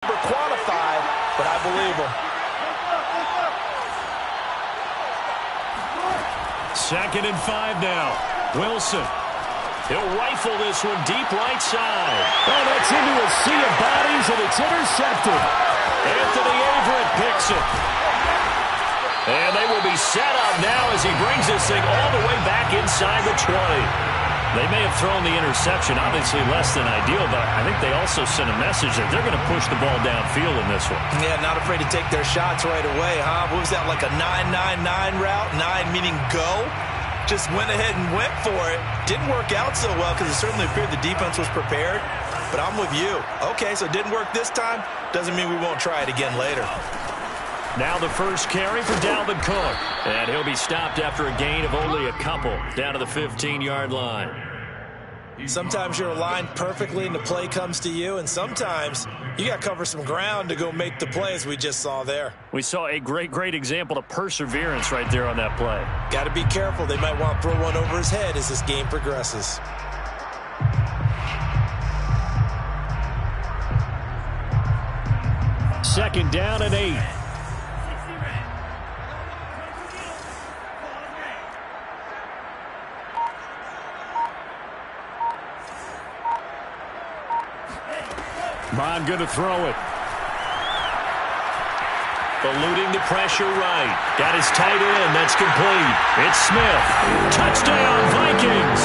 Quantified, but I believe him. Second and 5 now. Wilson. He'll rifle this one deep right side. Oh, that's into a sea of bodies, and it's intercepted. Anthony Averett picks it. And they will be set up now as he brings this thing all the way back inside the 20. They may have thrown the interception, obviously less than ideal, but I think they also sent a message that they're going to push the ball downfield in this one. Yeah, not afraid to take their shots right away, huh? What was that, like a 9-9-9 route? 9 meaning go? Just went ahead and went for it. Didn't work out so well because it certainly appeared the defense was prepared. But I'm with you. Okay, so it didn't work this time. Doesn't mean we won't try it again later. Now the first carry for Dalvin Cook. And he'll be stopped after a gain of only a couple down to the 15-yard line. Sometimes you're aligned perfectly and the play comes to you, and sometimes you got to cover some ground to go make the play, as we just saw there. We saw a great example of perseverance right there on that play. Got to be careful. They might want to throw one over his head as this game progresses. Second down and 8. Bond going to throw it. Eluding the pressure right. Got his tight end. That's complete. It's Smith. Touchdown, Vikings.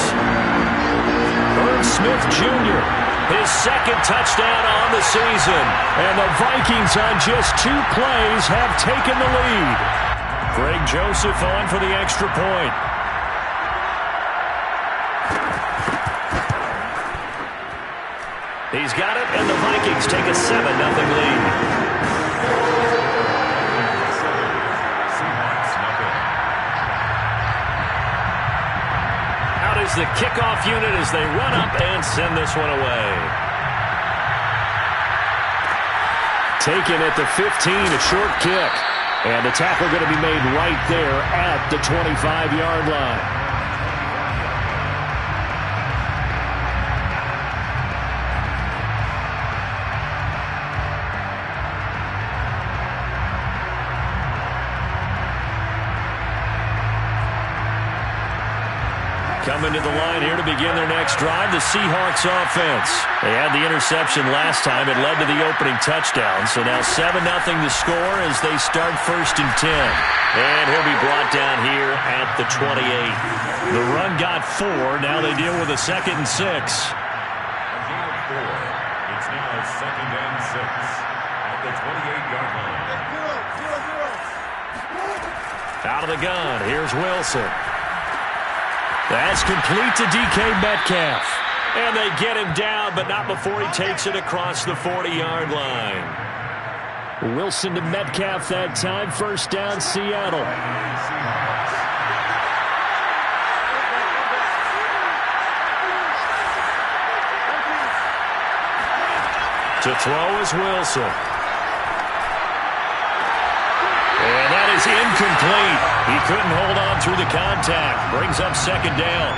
Irv Smith Jr. His second touchdown on the season. And the Vikings on just 2 plays have taken the lead. Greg Joseph on for the extra point. He's got it, and the Vikings take a 7-0 lead. Out is the kickoff unit as they run up and send this one away. Taken at the 15, a short kick. And the tackle going to be made right there at the 25-yard line. Coming to the line here to begin their next drive, the Seahawks offense. They had the interception last time. It led to the opening touchdown. So now 7-0 the score as they start 1st and 10. And he'll be brought down here at the 28. The run got 4. Now they deal with a 2nd and 6. A gain of 4. It's now 2nd and 6 at the 28-yard line. Out of the gun. Here's Wilson. That's complete to DK Metcalf. And they get him down, but not before he takes it across the 40-yard line. Wilson to Metcalf that time. 1st down, Seattle. To throw is Wilson. And that is incomplete. He couldn't hold on through the contact. Brings up 2nd down.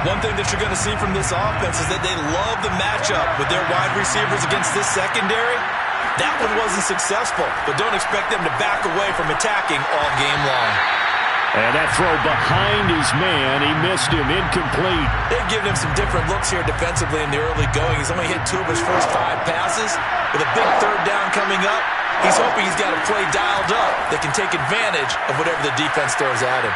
One thing that you're going to see from this offense is that they love the matchup with their wide receivers against this secondary. That one wasn't successful, but don't expect them to back away from attacking all game long. And that throw behind his man, he missed him, incomplete. They've given him some different looks here defensively in the early going. He's only hit 2 of his first 5 passes. With a big 3rd down coming up, he's hoping he's got a play dialed up that can take advantage of whatever the defense throws at him.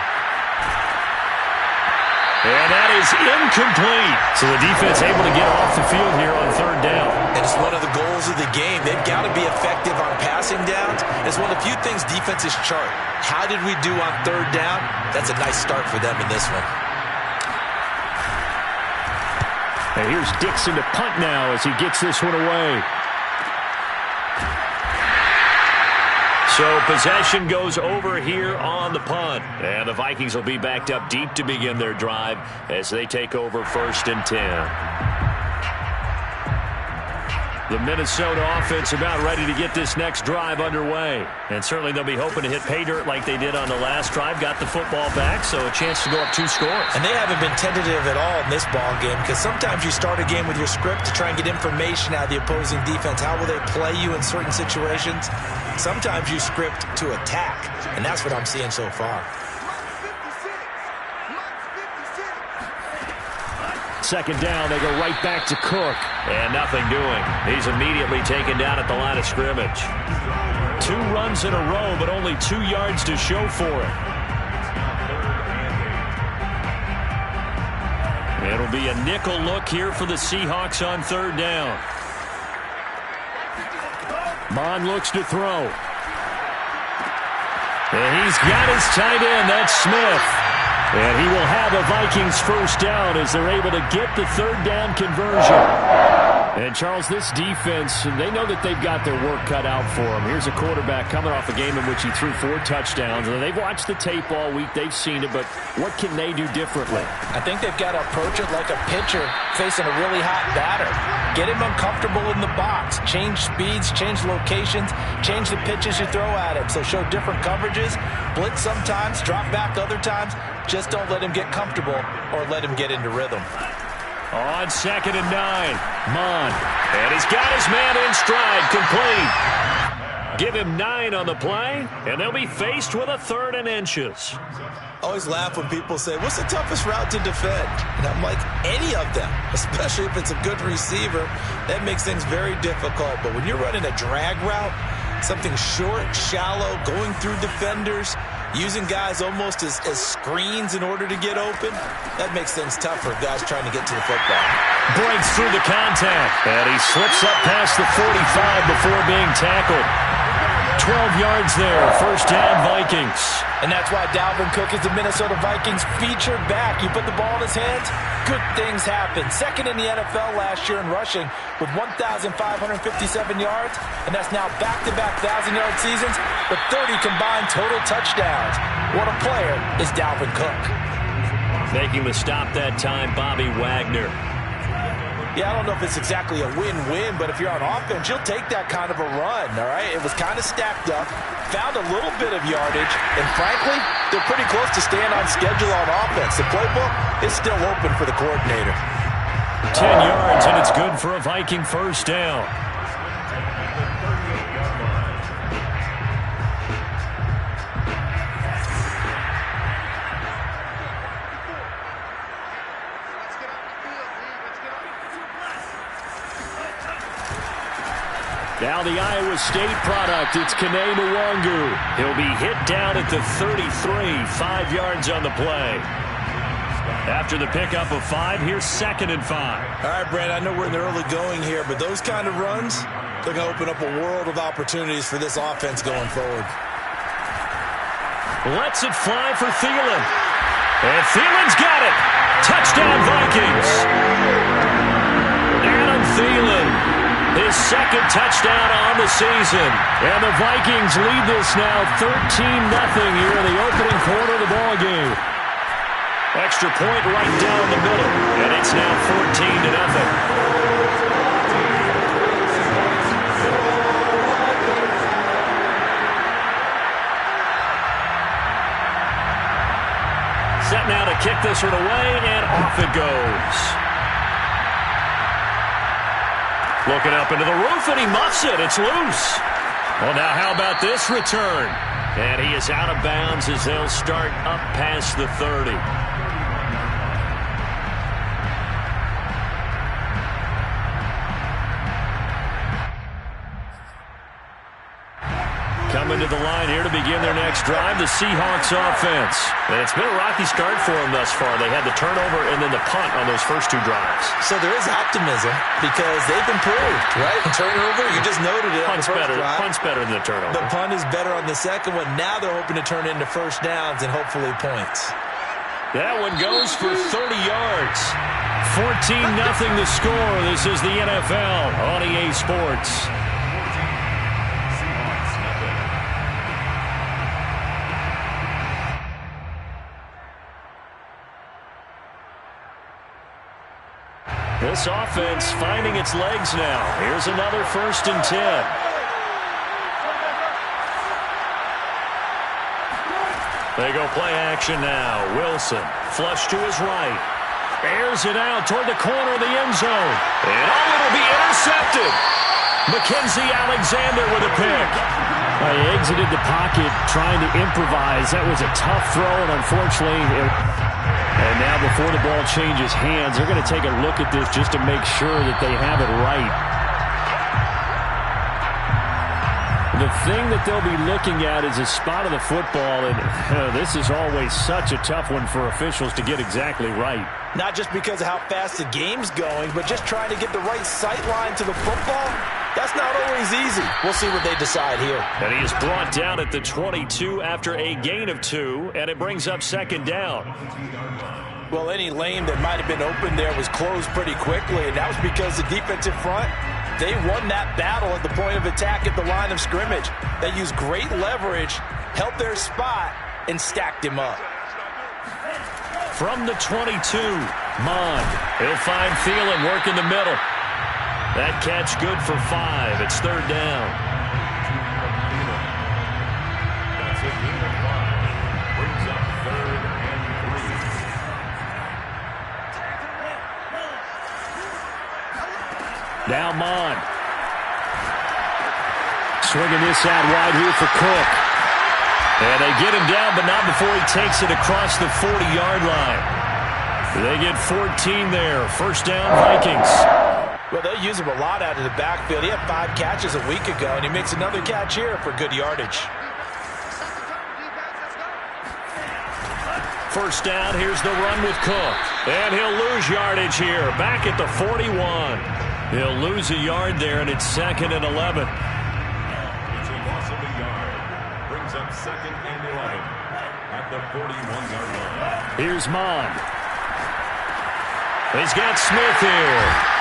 And that is incomplete. So the defense able to get off the field here on 3rd down. And it's one of the goals of the game. They've got to be effective on passing downs. It's one of the few things defenses chart. How did we do on 3rd down? That's a nice start for them in this one. And here's Dixon to punt now as he gets this one away. So possession goes over here on the punt. And the Vikings will be backed up deep to begin their drive as they take over 1st and 10. The Minnesota offense about ready to get this next drive underway. And certainly they'll be hoping to hit pay dirt like they did on the last drive. Got the football back, so a chance to go up 2 scores. And they haven't been tentative at all in this ball game, because sometimes you start a game with your script to try and get information out of the opposing defense. How will they play you in certain situations? Sometimes you script to attack, and that's what I'm seeing so far. Second down, they go right back to Cook. And nothing doing. He's immediately taken down at the line of scrimmage. 2 runs in a row, but only 2 yards to show for it. It'll be a nickel look here for the Seahawks on 3rd down. Mon looks to throw. And he's got his tight end. That's Smith. And he will have a Vikings first down as they're able to get the 3rd down conversion. And, Charles, this defense, they know that they've got their work cut out for them. Here's a quarterback coming off a game in which he threw 4 touchdowns. They've watched the tape all week. They've seen it, but what can they do differently? I think they've got to approach it like a pitcher facing a really hot batter. Get him uncomfortable in the box. Change speeds, change locations, change the pitches you throw at him. So show different coverages, blitz sometimes, drop back other times. Just don't let him get comfortable or let him get into rhythm. On 2nd and 9, Mon. And he's got his man in stride, complete. Give him 9 on the play, and they'll be faced with a 3rd and inches. I always laugh when people say, what's the toughest route to defend? And I'm like, any of them, especially if it's a good receiver. That makes things very difficult. But when you're running a drag route, something short, shallow, going through defenders, using guys almost as screens in order to get open, that makes things tough for guys trying to get to the football. Breaks through the contact, and he slips up past the 45 before being tackled. 12 yards there, first down Vikings. And that's why Dalvin Cook is the Minnesota Vikings featured back. You put the ball in his hands, good things happen. 2nd in the NFL last year in rushing with 1,557 yards, and that's now back-to-back 1,000-yard seasons with 30 combined total touchdowns. What a player is Dalvin Cook. Making the stop that time, Bobby Wagner. Yeah, I don't know if it's exactly a win-win, but if you're on offense, you'll take that kind of a run, all right? It was kind of stacked up, found a little bit of yardage, and frankly, they're pretty close to staying on schedule on offense. The playbook is still open for the coordinator. 10 yards, and it's good for a Viking first down. Now the Iowa State product, it's Kene Nwangu. He'll be hit down at the 33, 5 yards on the play. After the pickup of 5, here's 2nd and 5. All right, Brad, I know we're in the early going here, but those kind of runs, they're going to open up a world of opportunities for this offense going forward. Lets it fly for Thielen. And Thielen's got it. Touchdown, Vikings. Adam Thielen. His 2nd touchdown on the season. And the Vikings lead this now 13-0 here in the opening quarter of the ballgame. Extra point right down the middle. And it's now 14-0. Set now to kick this one away, and off it goes. Looking up into the roof, and he muffs it. It's loose. Well, now how about this return? And he is out of bounds as they'll start up past the 30. Coming to the line here to begin their next drive, the Seahawks offense. And it's been a rocky start for them thus far. They had the turnover and then the punt on those first 2 drives. So there is optimism because they've improved, right? Turnover, you just noted it on the first drive. Punt's better than the turnover. The punt is better on the second one. Now they're hoping to turn into first downs and hopefully points. That one goes for 30 yards. 14-0 the score. This is the NFL on EA Sports. This offense finding its legs now. Here's another 1st and 10. They go play action now. Wilson, flush to his right. Airs it out toward the corner of the end zone. And it'll be intercepted. Mackenzie Alexander with a pick. He exited the pocket trying to improvise. That was a tough throw, and unfortunately, and now before the ball changes hands, they're going to take a look at this just to make sure that they have it right. The thing that they'll be looking at is the spot of the football, and this is always such a tough one for officials to get exactly right. Not just because of how fast the game's going, but just trying to get the right sight line to the football. That's not always easy. We'll see what they decide here. And he is brought down at the 22 after a gain of 2, and it brings up 2nd down. Well, any lane that might have been open there was closed pretty quickly, and that was because the defensive front, they won that battle at the point of attack at the line of scrimmage. They used great leverage, held their spot, and stacked him up. From the 22, Mond. He'll find Thielen, work in the middle. That catch good for 5. It's 3rd down. That's a gain of 5. Brings up 3rd and 3. Now Mond. Swinging this out wide here for Cook. And they get him down, but not before he takes it across the 40-yard line. They get 14 there. 1st down, Vikings. Well, they'll use him a lot out of the backfield. He had 5 catches a week ago, and he makes another catch here for good yardage. 1st down, here's the run with Cook. And he'll lose yardage here, back at the 41. He'll lose a yard there, and it's 2nd and 11. It's a loss of a yard. Brings up 2nd and 11 at the 41-yard line. Here's Mond. He's got Smith here.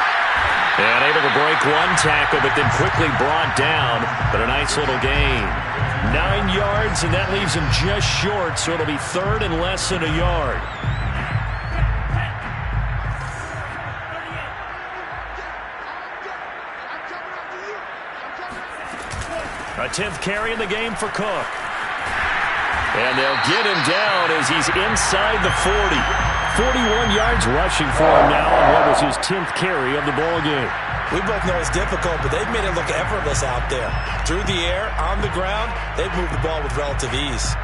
And able to break one tackle, but then quickly brought down. But a nice little gain. 9 yards, and that leaves him just short, so it'll be 3rd and less than a yard. A 10th carry in the game for Cook. And they'll get him down as he's inside the 40. 41 yards rushing for him now on what was his 10th carry of the ball game. We both know it's difficult, but they've made it look effortless out there. Through the air, on the ground, they've moved the ball with relative ease.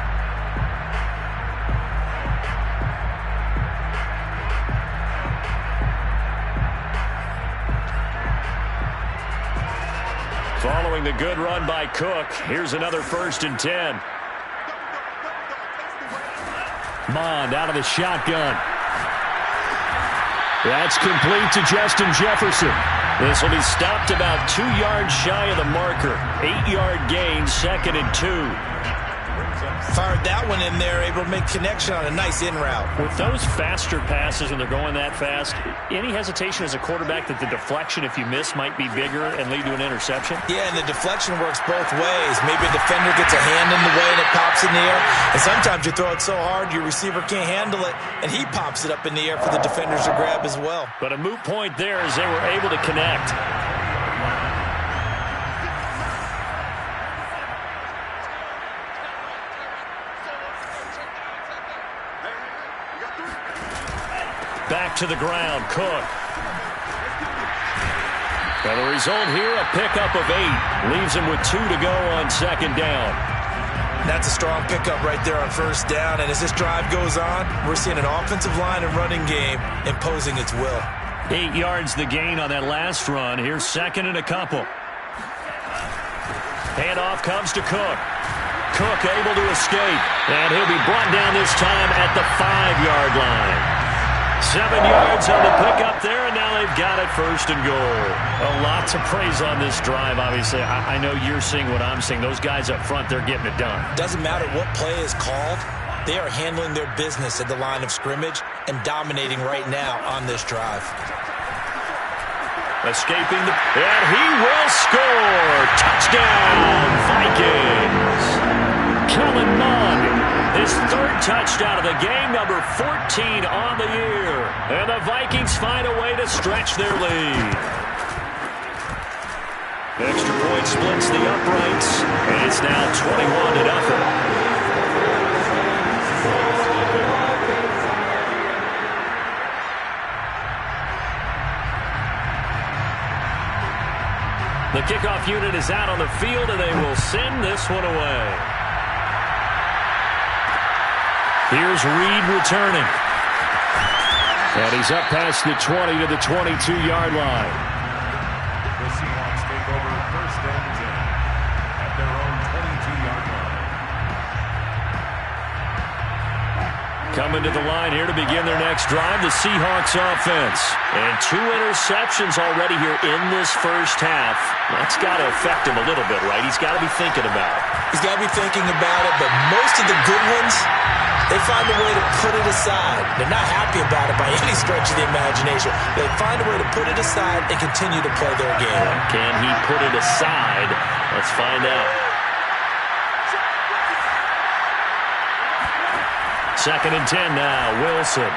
Following the good run by Cook, here's another 1st and 10. Mond out of the shotgun. That's complete to Justin Jefferson. This will be stopped about 2 yards shy of the marker. 8-yard gain, 2nd and 2. Fired that one in there, able to make connection on a nice in route. With those faster passes when they're going that fast, any hesitation as a quarterback that the deflection, if you miss, might be bigger and lead to an interception? Yeah, and the deflection works both ways. Maybe a defender gets a hand in the way and it pops in the air. And sometimes you throw it so hard your receiver can't handle it, and he pops it up in the air for the defenders to grab as well. But a moot point there as they were able to connect. Back to the ground, Cook. And the result here, a pickup of 8. Leaves him with 2 to go on 2nd down. That's a strong pickup right there on 1st down. And as this drive goes on, we're seeing an offensive line and running game imposing its will. 8 yards the gain on that last run. Here's 2nd and a couple. Handoff comes to Cook. Cook able to escape. And he'll be brought down this time at the 5-yard line. 7 yards on the pickup there, and now they've got it 1st and goal. A lot to praise on this drive, obviously. I know you're seeing what I'm seeing. Those guys up front, they're getting it done. Doesn't matter what play is called. They are handling their business at the line of scrimmage and dominating right now on this drive. Escaping the... And he will score! Touchdown, Vikings! Kellen Mond, his 13th touchdown of the game, number 14 on the year. And the Vikings find a way to stretch their lead. Extra point splits the uprights, and it's now 21-0. The kickoff unit is out on the field, and they will send this one away. Here's Reed returning. And he's up past the 20 to the 22-yard line. The Seahawks take over first and 10 at their own 22-yard line. Coming to the line here to begin their next drive, the Seahawks offense. And 2 interceptions already here in this first half. That's got to affect him a little bit, right? He's got to be thinking about it. He's got to be thinking about it, but most of the good ones, they find a way to put it aside. They're not happy about it by any stretch of the imagination. They find a way to put it aside and continue to play their game. Can he put it aside? Let's find out. Second and 10 now, Wilson.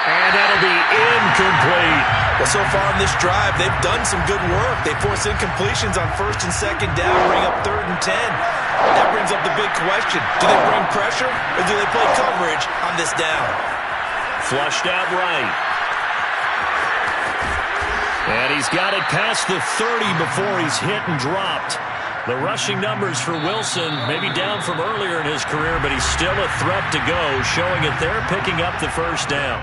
And that'll be incomplete. Well, so far on this drive, they've done some good work. They force incompletions on first and second down, bring up third and 10. That brings up the big question. Do they bring pressure or do they play coverage on this down? Flushed out right. And he's got it past the 30 before he's hit and dropped. The rushing numbers for Wilson may be down from earlier in his career, but he's still a threat to go, showing it they're picking up the first down.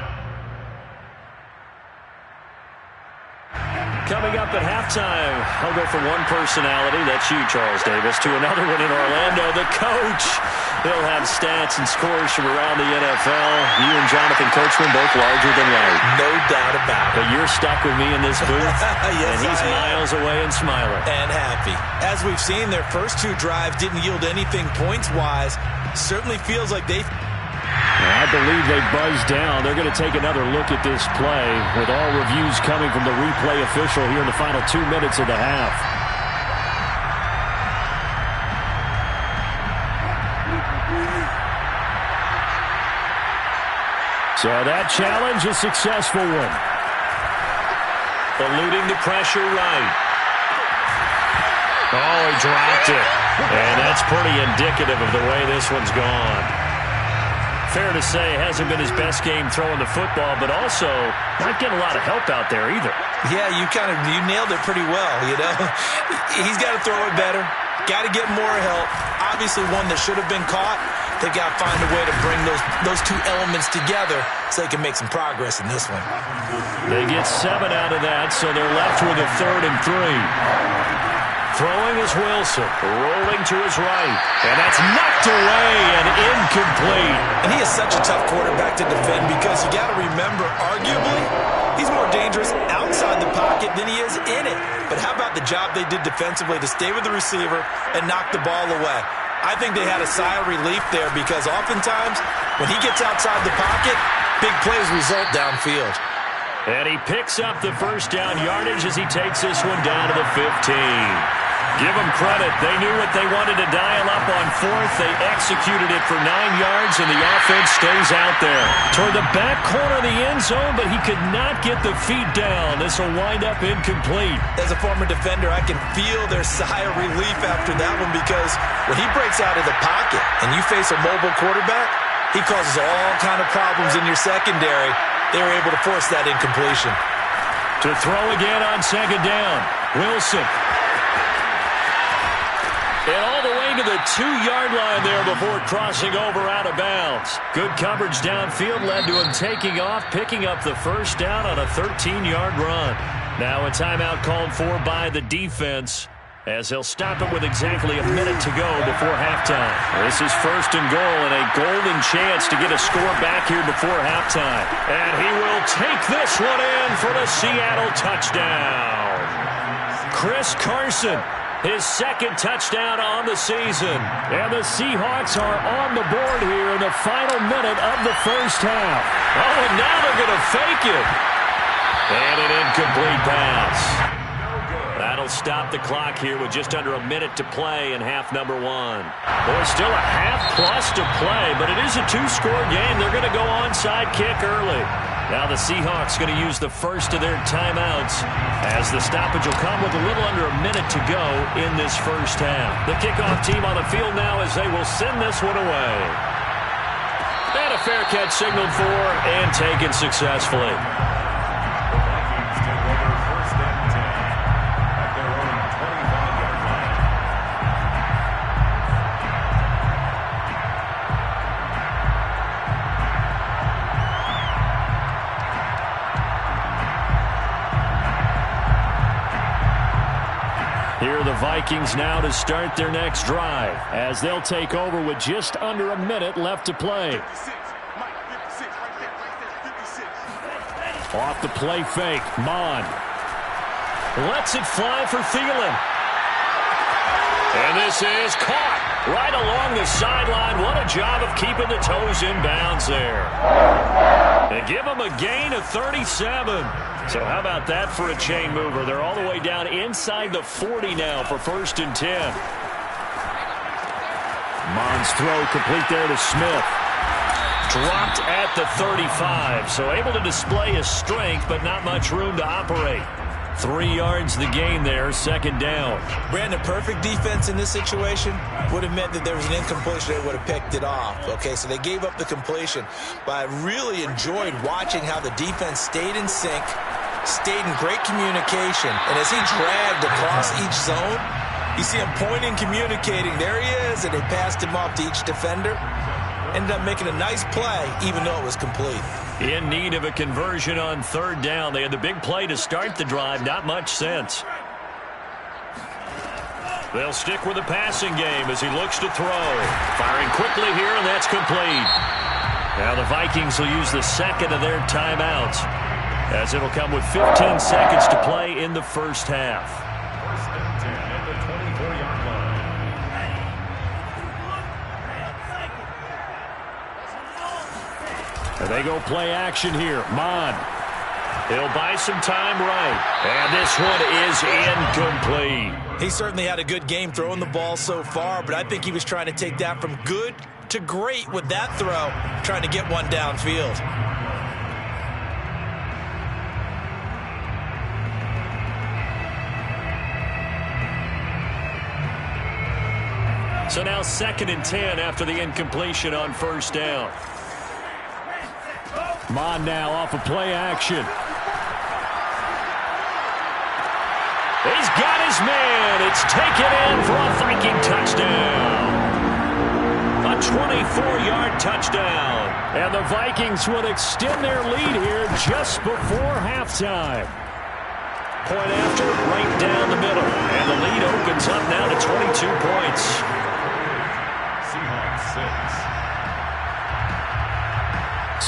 Coming up at halftime, I'll go from one personality, that's you, Charles Davis, to another one in Orlando, the coach. He'll have stats and scores from around the NFL. You and Jonathan Coachman both larger than life. No doubt about it. But you're stuck with me in this booth, yes, and he's miles away and smiling. And happy. As we've seen, their first 2 drives didn't yield anything points-wise. Certainly feels like they... I believe they buzzed down. They're going to take another look at this play with all reviews coming from the replay official here in the final 2 minutes of the half. So that challenge, a successful one. Eluding the pressure right. Oh, he dropped it. And that's pretty indicative of the way this one's gone. Fair to say, hasn't been his best game throwing the football, but also not getting a lot of help out there either. Yeah, you nailed it pretty well, you know. He's got to throw it better. Got to get more help. Obviously one that should have been caught. They got to find a way to bring those 2 elements together so they can make some progress in this one. They get 7 out of that, so they're left with a 3rd and 3. Throwing is Wilson, rolling to his right, and that's knocked away and incomplete. And he is such a tough quarterback to defend because you got to remember, arguably, he's more dangerous outside the pocket than he is in it. But how about the job they did defensively to stay with the receiver and knock the ball away? I think they had a sigh of relief there because oftentimes when he gets outside the pocket, big plays result downfield. And he picks up the first down yardage as he takes this one down to the 15. Give them credit. They knew what they wanted to dial up on 4th. They executed it for 9 yards, and the offense stays out there. Toward the back corner of the end zone, but he could not get the feet down. This will wind up incomplete. As a former defender, I can feel their sigh of relief after that one because when he breaks out of the pocket and you face a mobile quarterback, he causes all kind of problems in your secondary. They were able to force that incompletion. To throw again on 2nd down, Wilson. And all the way to the 2-yard line there before crossing over out of bounds. Good coverage downfield led to him taking off, picking up the first down on a 13-yard run. Now a timeout called for by the defense as they'll stop it with exactly a minute to go before halftime. This is 1st and goal and a golden chance to get a score back here before halftime. And he will take this one in for the Seattle touchdown. Chris Carson. His 2nd touchdown on the season. And the Seahawks are on the board here in the final minute of the first half. Oh, and now they're going to fake it. And an incomplete pass. That'll they'll stop the clock here with just under a minute to play in half number 1. Well, still a half-plus to play, but it is a two-score game. They're going to go onside kick early. Now the Seahawks going to use the first of their timeouts as the stoppage will come with a little under a minute to go in this first half. The kickoff team on the field now as they will send this one away. And a fair catch signaled for and taken successfully. Here are the Vikings now to start their next drive as they'll take over with just under a minute left to play. Off the play fake, Mon lets it fly for Thielen. And this is caught right along the sideline. What a job of keeping the toes in bounds there. And give them a gain of 37. So how about that for a chain mover? They're all the way down inside the 40 now for 1st and 10. Mon's throw complete there to Smith. Dropped at the 35. So able to display his strength, but not much room to operate. 3 yards the gain there, 2nd down. Brandon, perfect defense in this situation would have meant that there was an incompletion. They would have picked it off. Okay, so they gave up the completion. But I really enjoyed watching how the defense stayed in sync, stayed in great communication. And as he dragged across each zone, you see him pointing, communicating. There he is, and they passed him off to each defender. Ended up making a nice play, even though it was complete. In need of a conversion on 3rd down. They had the big play to start the drive. Not much sense. They'll stick with the passing game as he looks to throw. Firing quickly here, and that's complete. Now the Vikings will use the 2nd of their timeouts as it'll come with 15 seconds to play in the first half. 1st and 10 at the 24-yard line. And they go play action here. Mon. He'll buy some time right. And this one is incomplete. He certainly had a good game throwing the ball so far, but I think he was trying to take that from good to great with that throw, trying to get one downfield. So now 2nd and 10 after the incompletion on 1st down. Mon now off of play action. He's got his man. It's taken in for a Viking touchdown. A 24-yard touchdown. And the Vikings would extend their lead here just before halftime. Point after, right down the middle. And the lead opens up now to 22 points. Seahawks 6.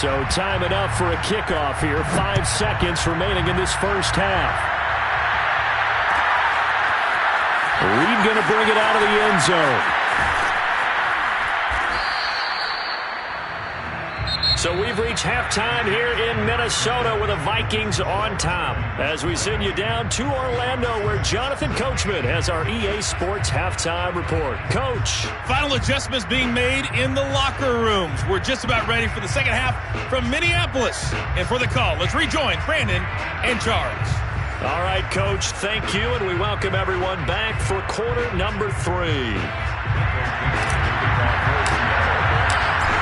So time it up for a kickoff here. 5 seconds remaining in this first half. Reed going to bring it out of the end zone. So we've reached halftime here in Minnesota with the Vikings on top. As we send you down to Orlando where Jonathan Coachman has our EA Sports halftime report. Coach. Final adjustments being made in the locker rooms. We're just about ready for the second half from Minneapolis. And for the call, let's rejoin Brandon and Charles. All right, Coach, thank you, and we welcome everyone back for quarter number 3.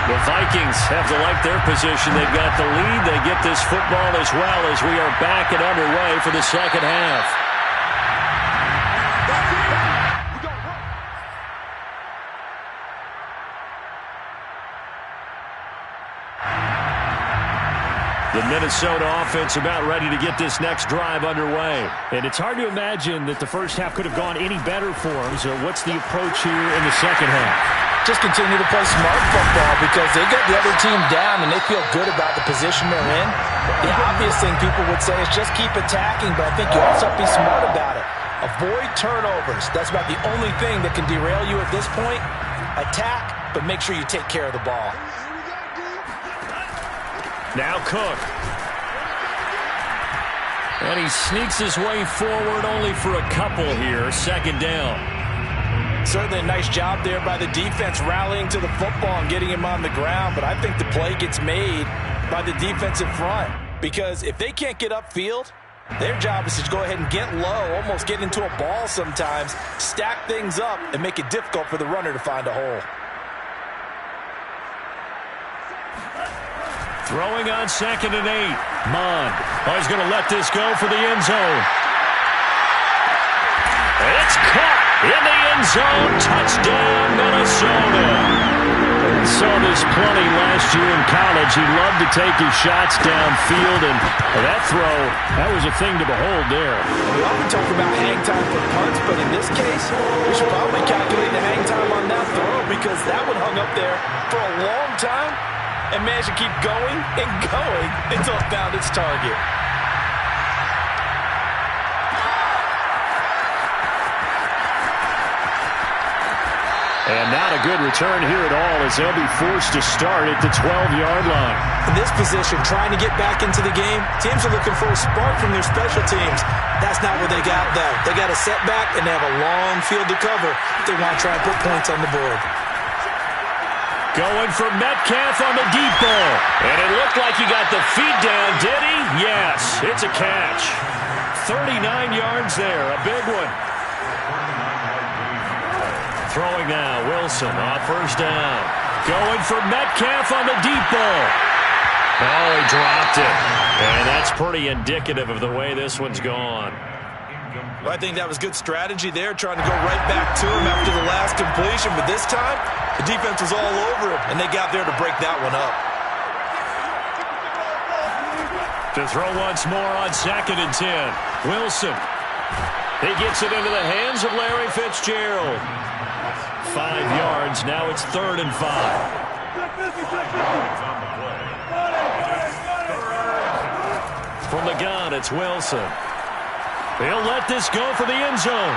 The Vikings have to like their position. They've got the lead. They get this football as well as we are back and underway for the second half. The Minnesota offense about ready to get this next drive underway. And it's hard to imagine that the first half could have gone any better for them. So what's the approach here in the second half? Just continue to play smart football because they get the other team down and they feel good about the position they're in. The obvious thing people would say is just keep attacking, but I think you also have to be smart about it. Avoid turnovers. That's about the only thing that can derail you at this point. Attack, but make sure you take care of the ball. Now Cook. And he sneaks his way forward only for a couple here. Second down. Certainly a nice job there by the defense rallying to the football and getting him on the ground. But I think the play gets made by the defensive front. Because if they can't get upfield, their job is to go ahead and get low, almost get into a ball sometimes, stack things up, and make it difficult for the runner to find a hole. Throwing on 2nd and 8. Mond. Oh, he's going to let this go for the end zone. It's caught in the end zone. Touchdown, Minnesota. We saw this plenty last year in college. He loved to take his shots downfield, and that throw, that was a thing to behold there. We often talk about hang time for punts, but in this case, we should probably calculate the hang time on that throw because that one hung up there for a long time and managed to keep going and going until it found its target. And not a good return here at all as they'll be forced to start at the 12-yard line. In this position, trying to get back into the game, teams are looking for a spark from their special teams. That's not what they got, though. They got a setback, and they have a long field to cover if they want to try and put points on the board. Going for Metcalf on the deep ball. And it looked like he got the feet down, did he? Yes, it's a catch. 39 yards there, a big one. Throwing now, Wilson on first down. Going for Metcalf on the deep ball. Oh, he dropped it. And that's pretty indicative of the way this one's gone. Well, I think that was good strategy there, trying to go right back to him after the last completion. But this time, the defense was all over him, and they got there to break that one up. To throw once more on 2nd and 10. Wilson. He gets it into the hands of Larry Fitzgerald. 5 yards. Now it's 3rd and 5. From the gun, it's Wilson. He'll let this go for the end zone.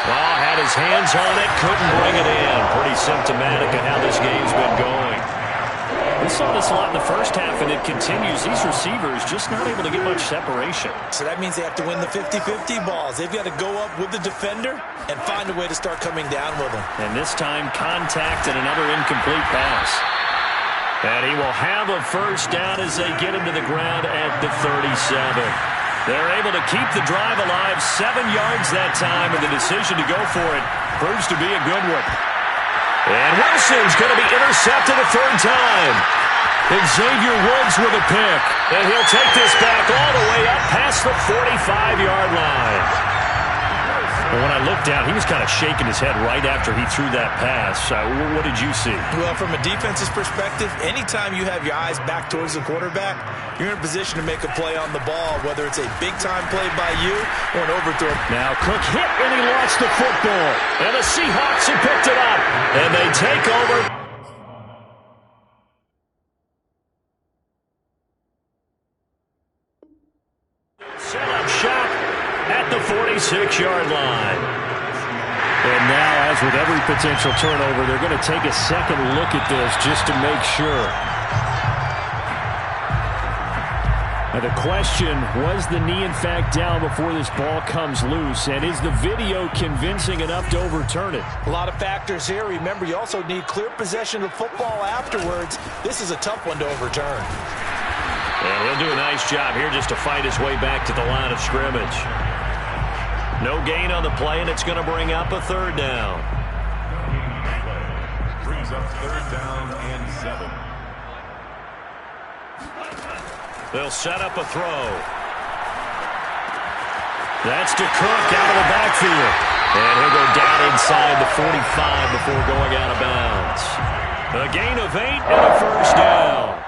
Well, had his hands on it, couldn't bring it in. Pretty symptomatic of how this game's been going. We saw this a lot in the first half, and it continues. These receivers just not able to get much separation. So that means they have to win the 50-50 balls. They've got to go up with the defender and find a way to start coming down with him. And this time, contact and another incomplete pass. And he will have a first down as they get him to the ground at the 37. They're able to keep the drive alive, 7 yards that time, and the decision to go for it proves to be a good one. And Wilson's going to be intercepted a 3rd time. Xavier Woods with a pick. And he'll take this back all the way up past the 45-yard line. But when I looked down, he was kind of shaking his head right after he threw that pass. What did you see? Well, from a defense's perspective, anytime you have your eyes back towards the quarterback, you're in a position to make a play on the ball, whether it's a big-time play by you or an overthrow. Now Cook hit and he lost the football. And the Seahawks have picked it up. And they take over. Set up shop at the 46-yard line. And now, as with every potential turnover, they're going to take a second look at this just to make sure. Now the question, was the knee in fact down before this ball comes loose? And is the video convincing enough to overturn it? A lot of factors here. Remember, you also need clear possession of the football afterwards. This is a tough one to overturn. And he'll do a nice job here just to fight his way back to the line of scrimmage. No gain on the play, and it's going to bring up a 3rd down. Brings up 3rd down and 7. They'll set up a throw. That's to Cook out of the backfield. And he'll go down inside the 45 before going out of bounds. A gain of 8 and a first down.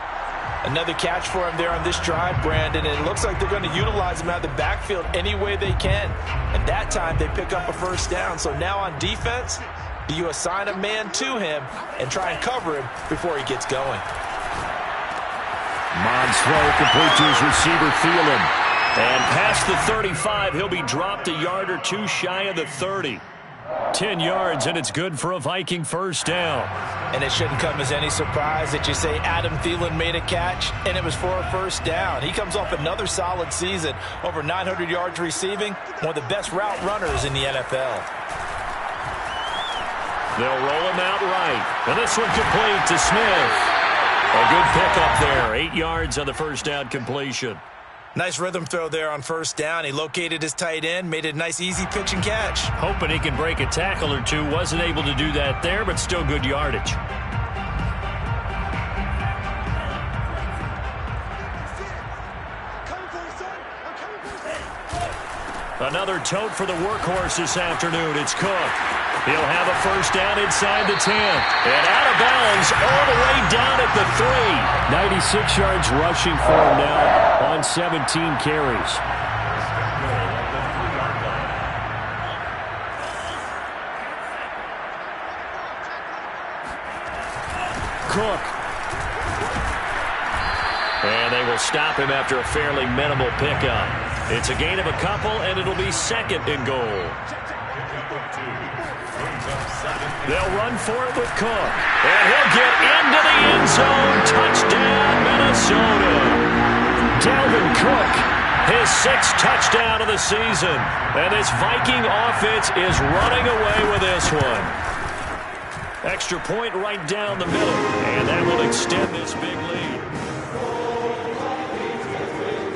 Another catch for him there on this drive, Brandon, and it looks like they're going to utilize him out of the backfield any way they can. And that time they pick up a first down. So now on defense, do you assign a man to him and try and cover him before he gets going? Mond's throw complete to his receiver, Thielen. And past the 35, he'll be dropped a yard or two shy of the 30. 10 yards, and it's good for a Viking first down. And it shouldn't come as any surprise that you say Adam Thielen made a catch, and it was for a first down. He comes off another solid season, over 900 yards receiving, one of the best route runners in the NFL. They'll roll him out right. And this one complete to Smith. A good pickup there. 8 yards on the first down completion. Nice rhythm throw there on first down. He located his tight end, made it a nice, easy pitch and catch. Hoping he can break a tackle or two. Wasn't able to do that there, but still good yardage. Another tote for the workhorse this afternoon. It's Cook. He'll have a first down inside the 10. And out of bounds all the way down at the 3. 96 yards rushing for him now on 17 carries. Cook. And they will stop him after a fairly minimal pickup. It's a gain of a couple, and it'll be second and goal. They'll run for it with Cook. And he'll get into the end zone. Touchdown, Minnesota. Dalvin Cook, his 6th touchdown of the season. And this Viking offense is running away with this one. Extra point right down the middle. And that will extend this big lead.